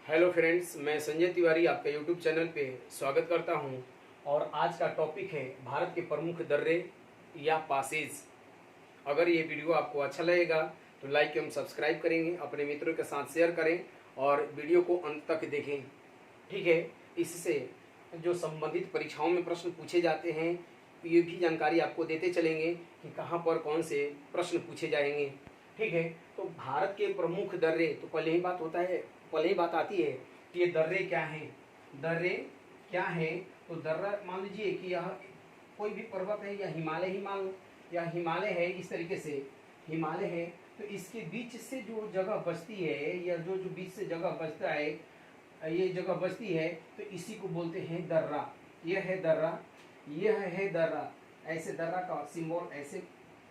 Hello friends, मैं संजय तिवारी आपका YouTube channel पे स्वागत करता हूं। और आज का टॉपिक है भारत के प्रमुख दर्रे या पासेज। अगर ये वीडियो आपको अच्छा लगेगा तो लाइक एवं सब्सक्राइब करेंगे, अपने मित्रों के साथ शेयर करें और वीडियो को अंत तक देखें। ठीक है, इससे जो संबंधित परीक्षाओं में प्रश्न पूछे जाते हैं ये भी जानकारी आपको देते चलेंगे कि कहाँ पर कौन से प्रश्न पूछे जाएंगे। ठीक है, तो भारत के प्रमुख दर्रे, तो पहले ही बात आती है कि ये दर्रे क्या हैं। दर्रे क्या हैं? तो दर्रा मान लीजिए कि यह कोई भी पर्वत है या हिमालय ही मान लो, या हिमालय है, इस तरीके से हिमालय है, तो इसके बीच से जो जगह बचती है या जो जो बीच से जगह बचता है, ये जगह बचती है, तो इसी को बोलते हैं दर्रा। यह है दर्रा, यह है दर्रा। ऐसे दर्रा का सिंबल ऐसे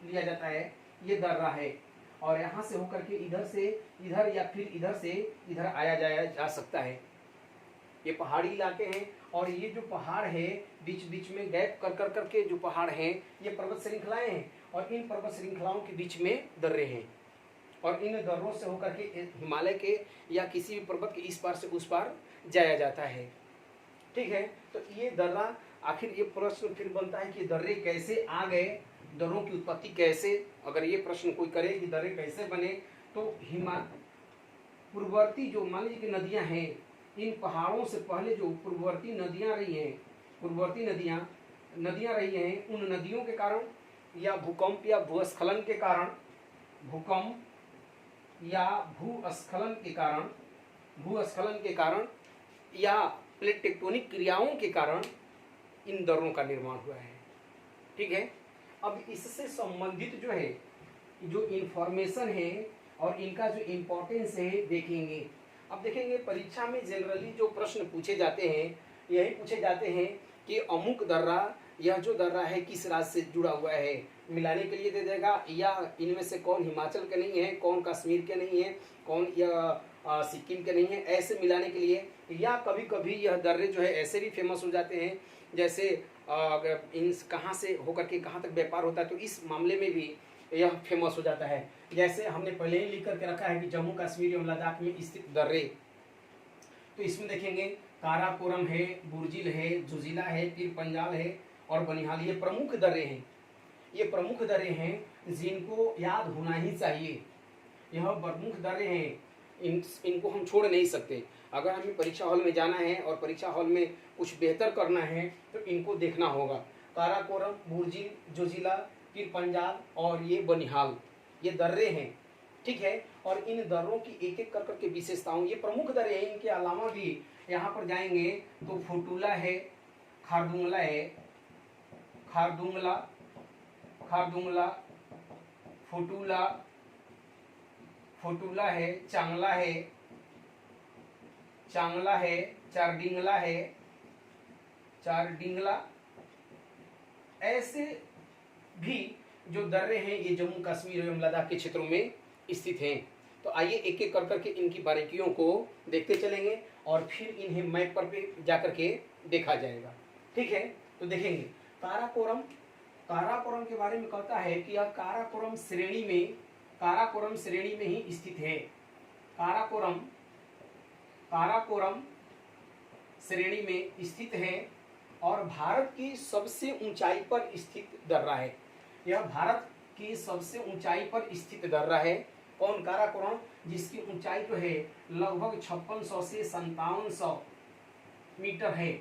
लिया जाता है, ये दर्रा है। और यहाँ से होकर के इधर से इधर या फिर इधर से इधर आया जाया जा सकता है। ये पहाड़ी इलाके हैं और ये जो पहाड़ है बीच बीच में गैप कर कर करके जो पहाड़ हैं ये पर्वत श्रृंखलाएं हैं, और इन पर्वत श्रृंखलाओं के बीच में दर्रे हैं। और इन दर्रों से होकर के हिमालय के या किसी भी पर्वत के इस पार से उस पार जाया जाता है। ठीक है, तो ये दर्रा, आखिर ये प्रश्न फिर बनता है कि दर्रे कैसे आ गए, दर्रों की उत्पत्ति कैसे, अगर ये प्रश्न कोई करे कि दर्रे कैसे बने, तो पूर्ववर्ती जो मान लीजिए कि नदियां हैं, इन पहाड़ों से पहले जो पूर्ववर्ती नदियां रही हैं, पूर्ववर्ती नदियां रही हैं, उन नदियों के कारण या भूकंप या भूस्खलन के कारण, भूकंप या भूस्खलन के कारण या प्लेट टेक्टोनिक क्रियाओं के कारण इन दर्रों का निर्माण हुआ है। ठीक है, अब इससे संबंधित जो है जो इंफॉर्मेशन है और इनका जो इम्पोर्टेंस है देखेंगे। अब देखेंगे परीक्षा में जनरली जो प्रश्न पूछे जाते हैं यही पूछे जाते हैं कि अमुक दर्रा, यह जो दर्रा है किस राज्य से जुड़ा हुआ है, मिलाने के लिए दे देगा, या इनमें से कौन हिमाचल के नहीं है, कौन कश्मीर के नहीं है, कौन सिक्किम के नहीं है, ऐसे मिलाने के लिए। या कभी कभी यह दर्रे जो है ऐसे भी फेमस हो जाते हैं, जैसे इन कहाँ से होकर के कहाँ तक व्यापार होता है, तो इस मामले में भी यह फेमस हो जाता है। जैसे हमने पहले ही लिख करके रखा है कि जम्मू कश्मीर एवं लद्दाख में स्थित दर्रे, तो इसमें देखेंगे काराकोरम है, बुर्जिल है, जोजिला है, पीर पंजाल है और बनिहाल। ये प्रमुख दर्रे हैं, ये प्रमुख दर्रे हैं जिनको याद होना ही चाहिए। यह प्रमुख दर्रे हैं, इनको हम छोड़ नहीं सकते। अगर हमें परीक्षा हॉल में जाना है और परीक्षा हॉल में कुछ बेहतर करना है तो इनको देखना होगा। काराकोरम, बुर्जिल, जोजिला, पीर पंजाल और ये बनिहाल, ये दर्रे हैं। ठीक है, और इन दर्रों की एक एक कर करके विशेषताओं, ये प्रमुख दर्रे हैं। इनके अलावा भी यहाँ पर जाएंगे तो फुटूला है, खारदुंगला है, खारदुंगला, फुटूला है, चांगला है, चारडिंगला, ऐसे भी जो दर्रे हैं ये जम्मू कश्मीर एवं लद्दाख के क्षेत्रों में स्थित हैं। तो आइए एक एक कर करके इनकी बारीकियों को देखते चलेंगे और फिर इन्हें मैप पर पे जाकर के देखा जाएगा। ठीक है, तो देखेंगे काराकोरम के बारे में कहता है कि यह काराकोरम श्रेणी में ही स्थित है। काराकोरम श्रेणी में स्थित है और भारत की सबसे ऊंचाई पर स्थित दर्रा है। यह भारत की सबसे ऊंचाई पर स्थित दर्रा है। कौन? काराकोरम, जिसकी ऊंचाई जो है लगभग 5600 से 5700 मीटर है।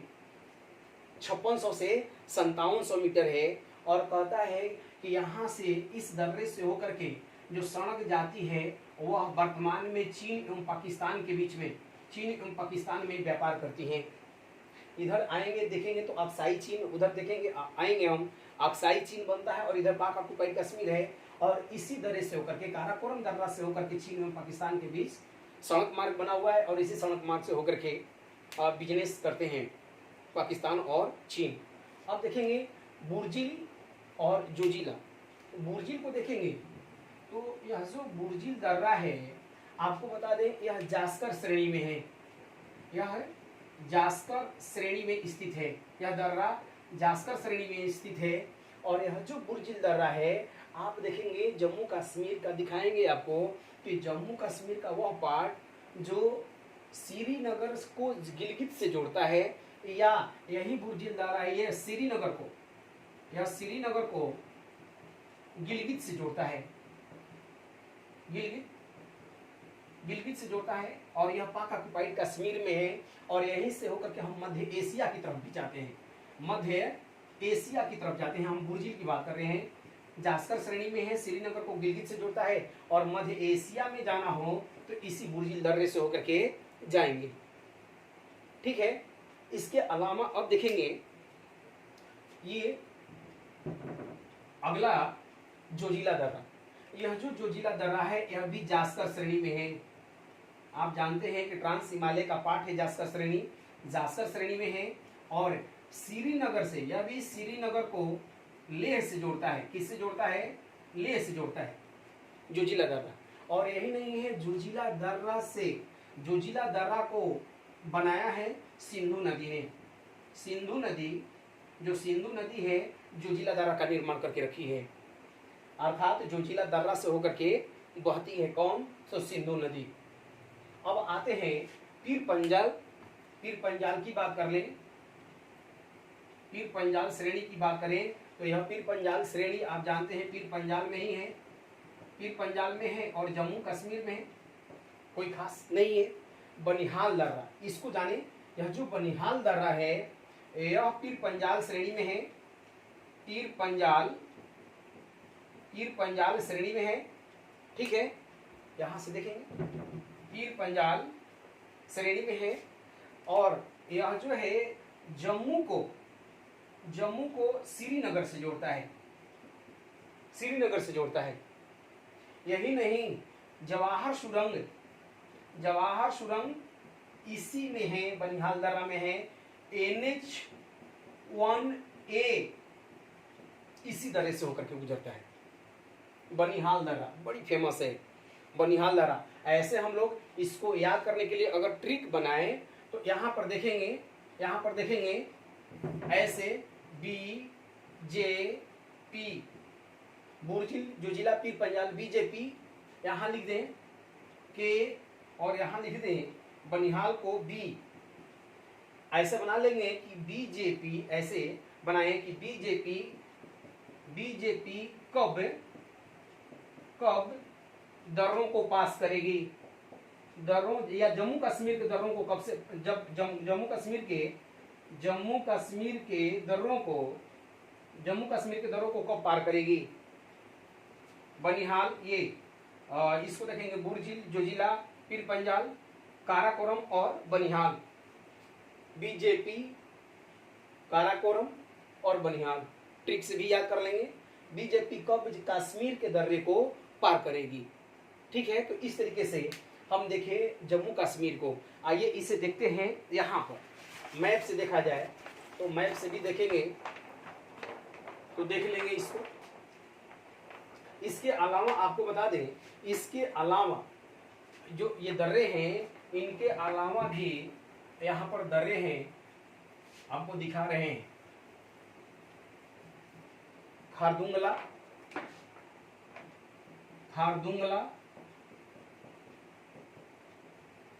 5600 से 5700 मीटर है। और कहता है कि यहाँ से इस दर्रे से होकर के जो सड़क जाती है वह वर्तमान में चीन एवं पाकिस्तान के बीच में, चीन एवं पाकिस्तान में व्यापार करती हैं। इधर आएंगे देखेंगे तो अक्साई चीन, उधर देखेंगे आएंगे हम, अक्साई चीन बनता है और इधर पाक ऑक्युपाइड कश्मीर है। और इसी दर्रे से होकर के, काराकोरम दर्रा से होकर के चीन एवं पाकिस्तान के बीच सड़क मार्ग बना हुआ है और इसी सड़क मार्ग से होकर के बिजनेस करते हैं पाकिस्तान और चीन। अब देखेंगे बुर्जिल और जोजिला। बुर्जिल को देखेंगे तो यह जो बुर्जिल दर्रा है, आपको बता दें यह जास्कर श्रेणी में है। यह जास्कर श्रेणी में स्थित है। यह दर्रा जास्कर श्रेणी में स्थित है। और यह जो बुर्जिल दर्रा है, आप देखेंगे जम्मू कश्मीर का, दिखाएंगे आपको कि जम्मू कश्मीर का वह पार्ट जो श्रीनगर को गिलगित से जोड़ता है, या यही बुर्जिल दर्रा है ये श्रीनगर को गिलगित से जोड़ता है, गिलगित से जोड़ता है। और यह पाक ऑक्युपाइड कश्मीर में है, और यहीं से होकर के हम मध्य एशिया की तरफ भी जाते हैं, मध्य एशिया की तरफ जाते हैं। हम बुर्जिल की बात कर रहे हैं, जास्कर श्रेणी में है, श्रीनगर को गिलगित से जोड़ता है, और मध्य एशिया में जाना हो तो इसी बुर्जिल दर्रे से होकर के जाएंगे। ठीक है। इसके अलावा अब देखेंगे ये अगला जोजिला दर्रा। यह जो जोजिला दर्रा है यह भी जास्कर श्रेणी में है। आप जानते हैं कि ट्रांस हिमालय का पार्ट है जास्कर श्रेणी में है, और श्रीनगर से, यह भी श्रीनगर को लेह से जोड़ता है। किससे जोड़ता है? लेह से जोड़ता है जोजिला दर्रा। और यही नहीं है, जोजिला दर्रा को बनाया है सिंधु नदी ने। सिंधु नदी है जोजिला दर्रा का निर्माण करके रखी है, अर्थात जोजिला दर्रा से होकर के बहती है कौन? तो सिंधु नदी। अब आते हैं पीर पंजाल की बात कर लें। पीर पंजाल श्रेणी की बात करें तो यह पीर पंजाल श्रेणी आप जानते हैं पीर पंजाल में ही है, पीर पंजाल में है और जम्मू कश्मीर में है, कोई खास नहीं है। बनिहाल दर्रा, इसको जाने, यह जो बनिहाल दर्रा है यह पीर पंजाल श्रेणी में है, पीर पंजाल श्रेणी में है। ठीक है, यहां से देखेंगे पीर पंजाल श्रेणी में है, और यह जो है जम्मू को श्रीनगर से जोड़ता है, यही नहीं, जवाहर सुरंग इसी में है, बनिहाल दर्रा में है। NH1A इसी दर्रे से होकर के गुजरता है। बनिहाल दर्रा बड़ी फेमस है, बनिहाल दर्रा। ऐसे हम लोग इसको याद करने के लिए अगर ट्रिक बनाए तो यहाँ पर देखेंगे ऐसे BJP, बुर्जिल जोजिला पीर पंजाल BJP, यहाँ लिख दें के, और यहाँ लिख दें बनिहाल को B। ऐसे बना लेंगे कि BJP, ऐसे बनाए कि BJP कब दर्रों को पास करेगी, दर्रों या जम्मू कश्मीर के दर्रों को कब से, जब जम्मू कश्मीर के दर्रों को कब पार करेगी? बनिहाल, ये इसको देखेंगे बुर्जिल जोजिला पीर पंजाल काराकोरम और बनिहाल, BJP काराकोरम और बनिहाल। ट्रिक से भी याद कर लेंगे, BJP कब कश्मीर के दर्रे को पार करेगी। ठीक है, तो इस तरीके से हम देखें जम्मू कश्मीर को। आइए इसे देखते हैं, यहाँ पर मैप से देखा जाए तो मैप से भी देखेंगे तो देख लेंगे इसको। इसके अलावा आपको बता दें, इसके अलावा जो ये दर्रे हैं, इनके अलावा भी यहाँ पर दर्रे हैं, आपको दिखा रहे हैं। खारदुंगला,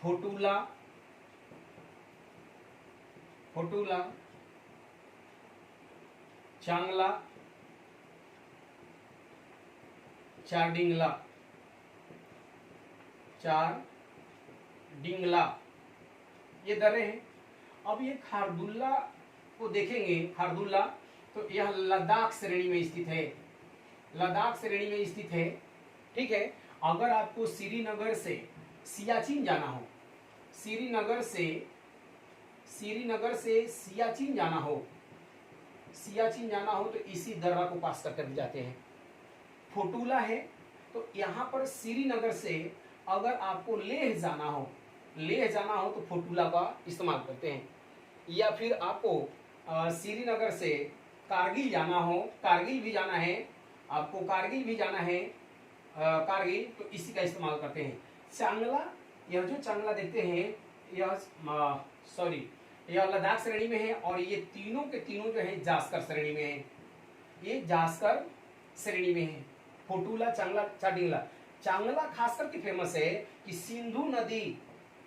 फोटूला, चांगला, चारडिंगला, ये दर्रे हैं। अब ये खारदुल्ला को देखेंगे, खारदुल्ला तो यह लद्दाख श्रेणी में स्थित है। ठीक है, अगर आपको श्रीनगर से सियाचिन जाना हो, श्रीनगर से सियाचिन जाना हो तो इसी दर्रा को पास कर जाते हैं। फोटूला है तो यहाँ पर श्रीनगर से अगर आपको लेह जाना हो तो फोटूला का इस्तेमाल करते हैं। या फिर आपको श्रीनगर से कारगिल जाना हो, कारगिल भी जाना है कारगिल तो इसी का इस्तेमाल करते हैं। चांगला, यह जो चांगला देखते हैं यह लद्दाख श्रेणी में है, और ये तीनों के तीनों जो है जास्कर श्रेणी में है, ये जास्कर श्रेणी में है। फोटूला, चांगला, चारडिंगला। चांगला खास करके फेमस है कि सिंधु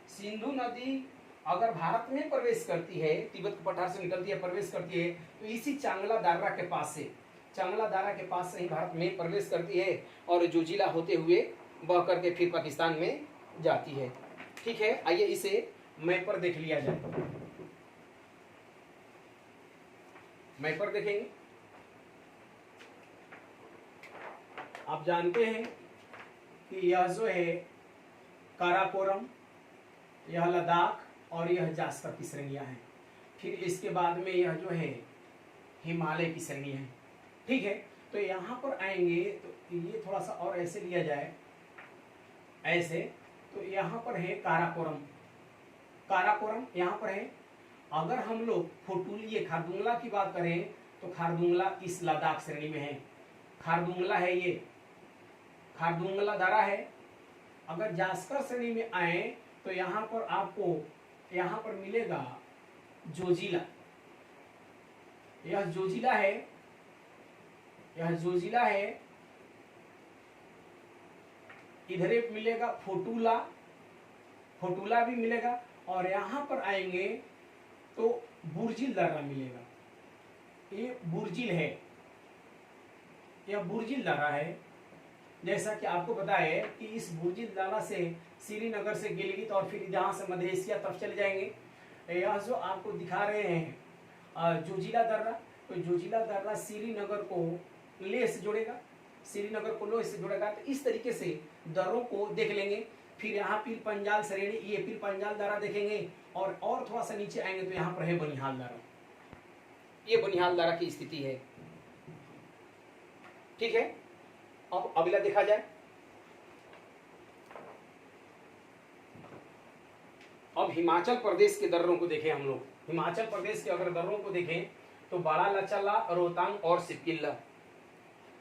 सिंधु नदी अगर भारत में प्रवेश करती है, तिब्बत के पठार से निकलती है, प्रवेश करती है, तो इसी चांगला दार्रा के पास से, चांगला दार्रा के पास से ही भारत में प्रवेश करती है और जोजिला होते हुए बह करके फिर पाकिस्तान में जाती है। ठीक है, आइए इसे मैप पर देख लिया जाए। मैप पर देखेंगे, आप जानते हैं कि यह जो है काराकोरम, यह लद्दाख और यह जास्कर की श्रेणियां हैं। फिर इसके बाद में यह जो है हिमालय की श्रेणियां हैं। ठीक है, तो यहाँ पर आएंगे तो ये थोड़ा सा और ऐसे लिया जाए, ऐसे, तो यहाँ पर है काराकोरम, काराकोरम यहाँ पर है। अगर हम लोग फोटुलिये खारदुंगला की बात करें तो खारदुंगला इस लद्दाख श्रेणी में है, खारदुंगला है, ये खारदुंगला दारा है। अगर जास्कर श्रेणी में आए तो यहाँ पर आपको यहाँ पर मिलेगा जोजिला, यह जोजिला है, यह जोजिला है। इधर एक मिलेगा फोटुला, फोटुला भी मिलेगा। और यहाँ पर आएंगे तो बुर्जिल दर्रा मिलेगा, ये बुर्जिल है, यह बुर्जिल दर्रा है। जैसा कि आपको पता है कि इस बुर्जिल दर्रा से श्रीनगर से गिलगित और फिर जहाँ से मध्य एशिया तरफ चले जाएंगे। यह जो आपको दिखा रहे हैं जोजिला दर्रा, तो जोजिला दर्रा श्रीनगर को लेह से जोड़ेगा, श्रीनगर को लेह से जोड़ेगा। तो इस तरीके से दर्रों को देख लेंगे। फिर यहाँ पीर पंजाल श्रेणी, ये पीर पंजाल दर्रा देखेंगे। और थोड़ा सा नीचे आएंगे तो यहाँ पर है बनिहाल दर्रा, ये बनिहाल दर्रा की स्थिति है। ठीक है, अब अगला देखा जाए। अब हिमाचल प्रदेश के दर्रों को देखें हम लोग। हिमाचल प्रदेश के अगर दर्रों को देखें तो बड़ा लचला, रोहतांग और सिपकिल्ला,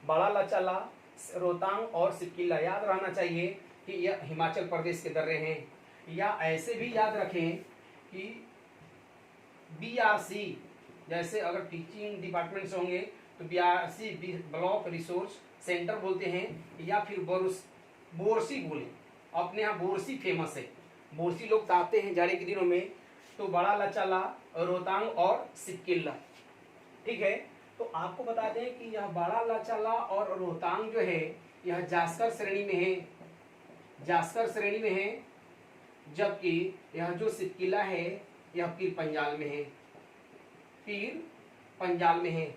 बड़ा लचला, रोहतांग और सिपकिल्ला याद रहना चाहिए कि यह हिमाचल प्रदेश के दर्रे हैं। या ऐसे भी याद रखें कि BRC, जैसे अगर टीचिंग डिपार्टमेंट से होंगे तो BRC ब्लॉक रिसोर्स सेंटर बोलते हैं, या फिर बोरसी बोले, अपने यहाँ बोरसी फेमस है, बोरसी लोग तापते हैं जाड़े के दिनों में। तो बड़ा लचला, रोहतांग और सिपकिल्ला। ठीक है, तो आपको बता दें कि यह बड़ा लचला और रोहतांग जो है यह जास्कर श्रेणी में है, जास्कर श्रेणी में है। जबकि यह जो सिपकिल्ला है यह पीर पंजाल में है, पीर पंजाल में है।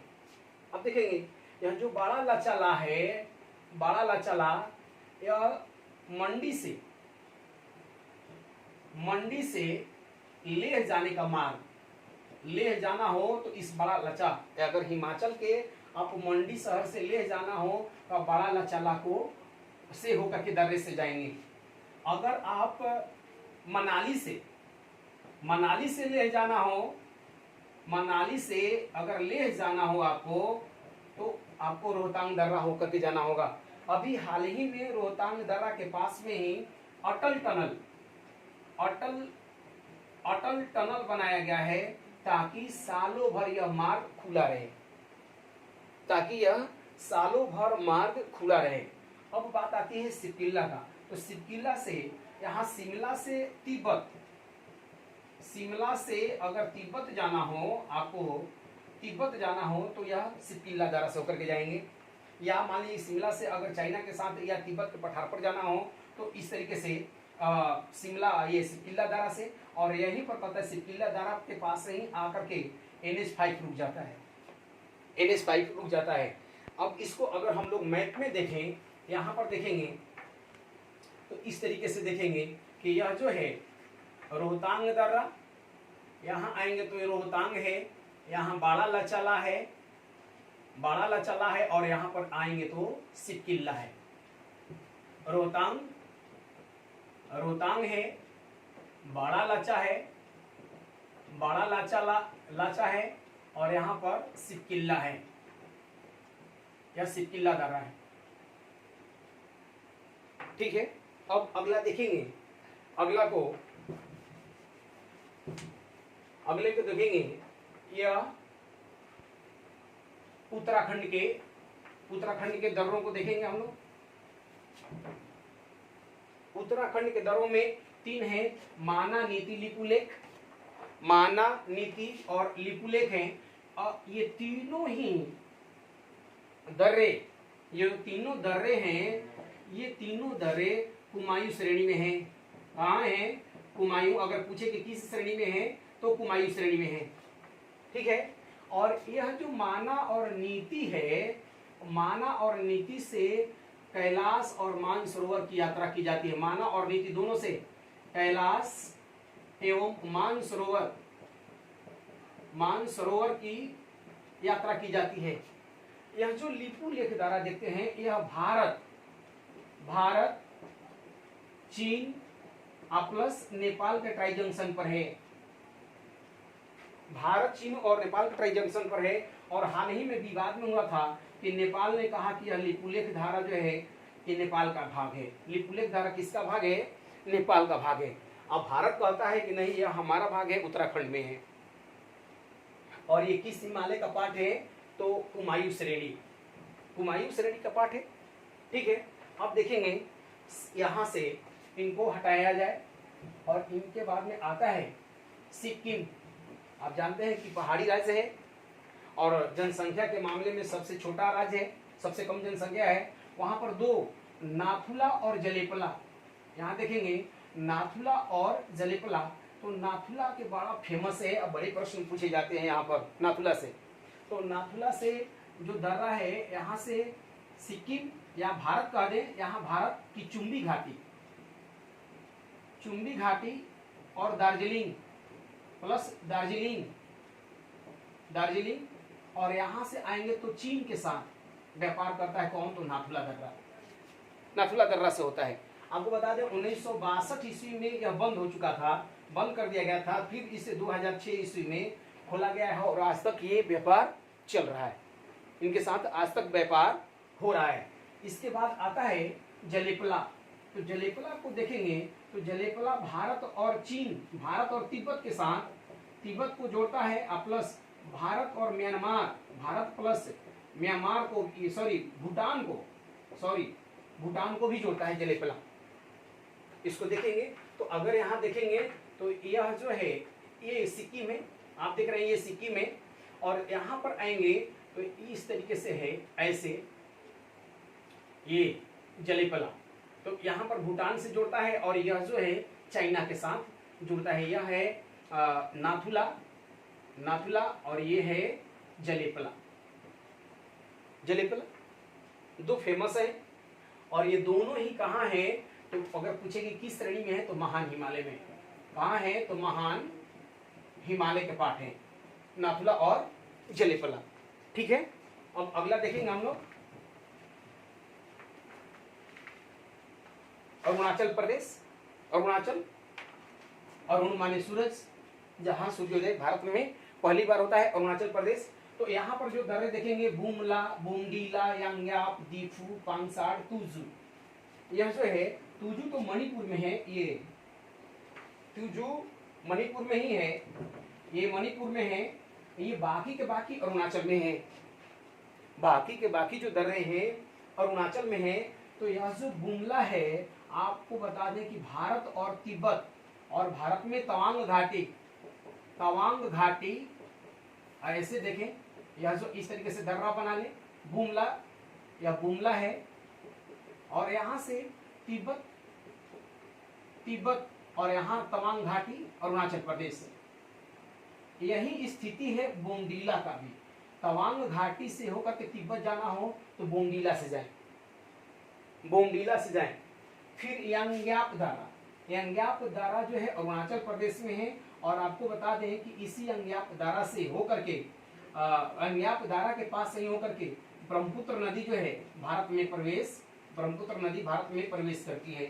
अब देखेंगे यह जो बड़ा लचला है, बड़ा लचला यह मंडी से लेह जाने का मार्ग, लेह जाना हो तो इस बड़ा लचा, अगर हिमाचल के आप मंडी शहर से लेह जाना हो तो बड़ा लचला को से होकर के दर्रे से जाएंगे। अगर आप मनाली से लेह जाना हो, मनाली से अगर लेह जाना हो आपको, तो आपको रोहतांग दर्रा होकर के जाना होगा। अभी हाल ही में रोहतांग दर्रा के पास में ही अटल टनल बनाया गया है, ताकि सालों भर यह मार्ग खुला रहे, ताकि यह सालों भर मार्ग खुला रहे। अब बात आती है सिपकिल्ला का। तो सिपकिल्ला से यहाँ शिमला से अगर तिब्बत जाना हो, आपको तिब्बत जाना हो तो यह सिपकिल्ला दर्रा से होकर के जाएंगे। या मान लीजिए शिमला से अगर चाइना के साथ या तिब्बत के पठार पर जाना हो तो इस तरीके से शिमला ये सिपकिल्ला दर्रा से, और यहीं पर पता है सिपकिल्ला दर्रा के पास से ही आकर के NH5 रुक जाता है, NH5 रुक जाता है। अब इसको अगर हम लोग मैप में देखें, यहाँ पर देखेंगे तो इस तरीके से देखेंगे कि यह जो है रोहतांग दर्रा, यहाँ आएंगे तो ये रोहतांग है, यहाँ बड़ा लचला है, और यहाँ पर आएंगे तो सिपकिल्ला है। रोहतांग है, बड़ा लचा है, बड़ा लाचा है, और यहाँ पर सिपकिल्ला है, यह सिपकिल्ला दर्रा है। ठीक है, अब अगला देखेंगे। अगले को देखेंगे, यह उत्तराखंड के दर्रों को देखेंगे हम लोग। उत्तराखंड के दर्रों में तीन है माना, नीति, लिपुलेख। माना, नीति और लिपुलेख हैं, और ये तीनों ही दर्रे, ये तीनों दर्रे हैं, ये तीनों दर्रे कुमायूं श्रेणी में हैं। कहाँ हैं? कुमायूं। अगर पूछे कि किस श्रेणी में है तो कुमायूं श्रेणी में है। ठीक है। और यह जो माना और नीति है, माना और नीति से कैलाश और मानसरोवर की यात्रा की जाती है। माना और नीति दोनों से कैलाश एवं मानसरोवर की यात्रा की जाती है। यह जो लिपुलेख द्वारा देखते हैं, यह भारत चीन प्लस नेपाल के ट्राई जंक्शन पर है। भारत, चीन और नेपाल के ट्राई जंक्शन पर है। और हाल ही में विवाद में हुआ था कि नेपाल ने कहा कि यह लिपुलेख धारा जो है ये नेपाल का भाग है। लिपुलेख धारा किसका भाग है? नेपाल का भाग है। अब भारत कहता है कि नहीं, यह हमारा भाग है, उत्तराखंड में है। और ये किस हिमालय का पार्ट है? तो कुमायूं श्रेणी, कुमायूं श्रेणी का पार्ट है। ठीक है। अब देखेंगे यहां से इनको हटाया जाए और इनके बाद में आता है सिक्किम। आप जानते हैं कि पहाड़ी राज्य है और जनसंख्या के मामले में सबसे छोटा राज्य है, सबसे कम जनसंख्या है। वहां पर दो, नाथुला और जलेपला। यहाँ देखेंगे नाथुला और जलेपला। तो नाथुला के बड़ा फेमस है। अब बड़े प्रश्न पूछे जाते हैं यहाँ पर नाथुला से। तो नाथुला से जो दर्रा है, यहाँ से सिक्किम या भारत कह दें, यहाँ भारत की चुम्बी घाटी और दार्जिलिंग प्लस दार्जिलिंग और यहाँ से आएंगे तो चीन के साथ व्यापार करता है। कौन? तो नाथुला दर्रा से होता है। आपको बता दें 1962 ईस्वी में यह बंद हो चुका था, बंद कर दिया गया था। फिर इसे 2006 ईस्वी में खोला गया है और आज तक ये व्यापार चल रहा है, इनके साथ आज तक व्यापार हो रहा है। इसके बाद आता है जलेपला। तो जलेपला को देखेंगे तो जलेपला भारत और चीन, भारत और तिब्बत के साथ, तिब्बत को जोड़ता है प्लस भारत और म्यांमार, भारत प्लस म्यांमार को, भूटान को भी जोड़ता है जलेपला। इसको देखेंगे तो अगर यहाँ देखेंगे तो यह जो है ये सिक्किम है, आप देख रहे हैं ये सिक्किम है। और यहाँ पर आएंगे तो इस तरीके से है, ऐसे ये जलेपला। तो यहाँ पर भूटान से जोड़ता है और यह जो है चाइना के साथ जुड़ता है। यह है नाथुला और ये है जलेपला। दो फेमस है और ये दोनों ही कहाँ है? तो अगर पूछेगी किस श्रेणी में है तो महान हिमालय में। कहाँ है? तो महान हिमालय के पार्ट है नाथुला और जलेपला। ठीक है। अब अगला देखेंगे हम लोग अरुणाचल प्रदेश। अरुण माने सूरज, जहां सूर्योदय भारत में पहली बार होता है, अरुणाचल प्रदेश। तो यहाँ पर जो दर्रे देखेंगे बुमला, बुमडीला, यांग्याप, दीफू, पांगसार, तुजू। यह जो है तुजू तो मणिपुर में है, ये तुजू मणिपुर में ही है, ये मणिपुर में है। ये बाकी के बाकी अरुणाचल में है, बाकी के बाकी जो दर्रे हैं अरुणाचल में है। तो यह जो बुमला है, आपको बता दें कि भारत और तिब्बत और भारत में तवांग घाटी ऐसे देखें, यह जो इस तरीके से दर्रा बना ले, बुमला, यह बुमला है। और यहाँ से तिब्बत और यहाँ तवांग घाटी अरुणाचल प्रदेश। यही स्थिति है बोमडीला का भी। तवांग घाटी से होकर के तिब्बत जाना हो तो बोमडीला से जाएं। फिर यांग्याप दारा जो है अरुणाचल प्रदेश में है। और आपको बता दें कि इसी यांग्याप दारा से होकर के यांग्याप दारा के पास से होकर के ब्रह्मपुत्र नदी जो है भारत में प्रवेश करती है।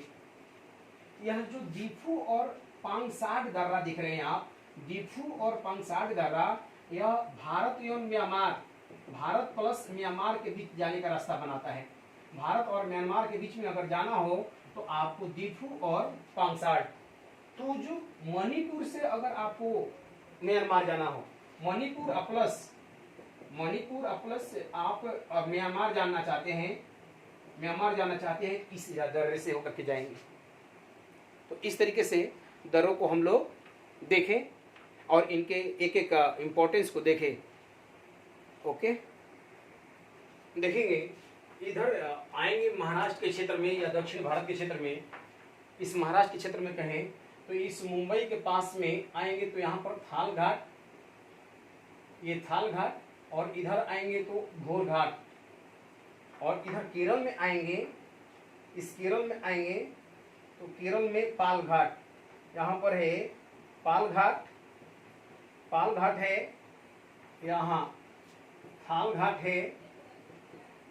यह जो दीफू और पांगसार दर्रा दिख रहे हैं आप, दीफू और पांगसार दर्रा, यह भारत एवं म्यांमार, भारत प्लस म्यांमार के बीच जाने का रास्ता बनाता है। भारत और म्यांमार के बीच में अगर जाना हो तो आपको दीफू और पांगसार। तुजू मणिपुर से अगर आपको म्यांमार जाना हो, मणिपुर प्लस आप म्यांमार जाना चाहते हैं, इस दर्रे से होकर के जाएंगे। तो इस तरीके से दर्रों को हम लोग देखें और इनके एक एक इम्पोर्टेंस को देखें। ओके, देखेंगे इधर आएंगे महाराष्ट्र के क्षेत्र में या दक्षिण भारत के क्षेत्र में। इस महाराष्ट्र के क्षेत्र में कहें तो इस मुंबई के पास में आएंगे तो यहाँ पर थाल घाट, ये थाल घाट, और इधर आएंगे तो घोर घाट, और इधर केरल में आएंगे, इस केरल में आएंगे तो केरल में पाल घाट, यहाँ पर है पाल घाट, पाल घाट है, यहाँ थाल घाट है,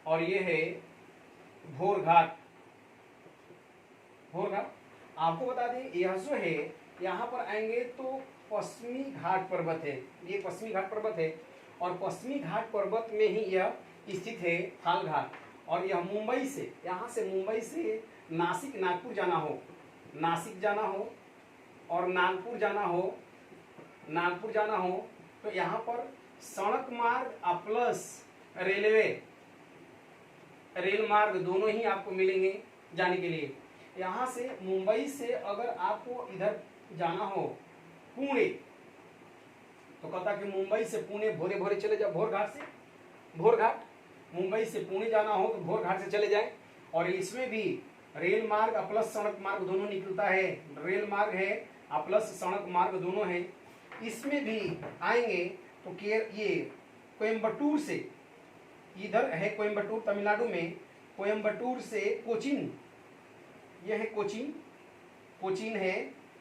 और ये है घोर घाट, घोर घाट। आपको बता दें यह जो है यहाँ पर आएंगे तो पश्चिमी घाट पर्वत है, ये पश्चिमी घाट पर्वत है, और पश्चिमी घाट पर्वत में ही यह स्थित है थाल घाट। और यह मुंबई से, यहाँ से मुंबई से नासिक नागपुर जाना हो, नासिक जाना हो और नागपुर जाना हो, नागपुर जाना हो तो यहाँ पर सड़क मार्ग प्लस रेलवे, रेल मार्ग दोनों ही आपको मिलेंगे जाने के लिए। यहाँ से मुंबई से अगर आपको इधर जाना हो पुणे, तो कहता कि मुंबई से पुणे भोरे भोरे चले जाओ, भोर घाट से, भोर घाट, मुंबई से पुणे जाना हो तो भोर घाट से चले जाए। और इसमें भी रेल मार्ग प्लस सड़क मार्ग दोनों निकलता है, रेल मार्ग है प्लस सड़क मार्ग दोनों है। इसमें भी आएंगे तो ये कोयम्बटूर से, इधर है कोयम्बटूर तमिलनाडु में, कोयम्बटूर से कोचीन, यह है कोचीन, कोचीन है,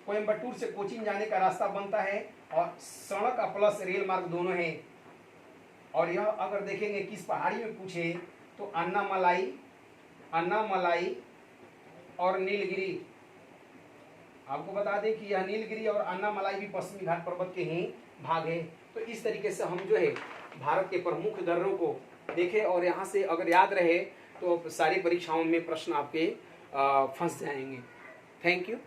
कोयम्बटूर से कोचीन जाने का रास्ता बनता है, और सड़क प्लस रेल मार्ग दोनों है। और यह अगर देखेंगे किस पहाड़ी में पूछे तो अन्नामलाई, अन्नामलाई और नीलगिरी। आपको बता दें कि यह नीलगिरी और अन्नामलाई भी पश्चिमी घाट पर्वत के ही भाग है। तो इस तरीके से हम जो है भारत के प्रमुख दर्रों को देखें, और यहाँ से अगर याद रहे तो सारी परीक्षाओं में प्रश्न आपके फंस जाएंगे। Thank you.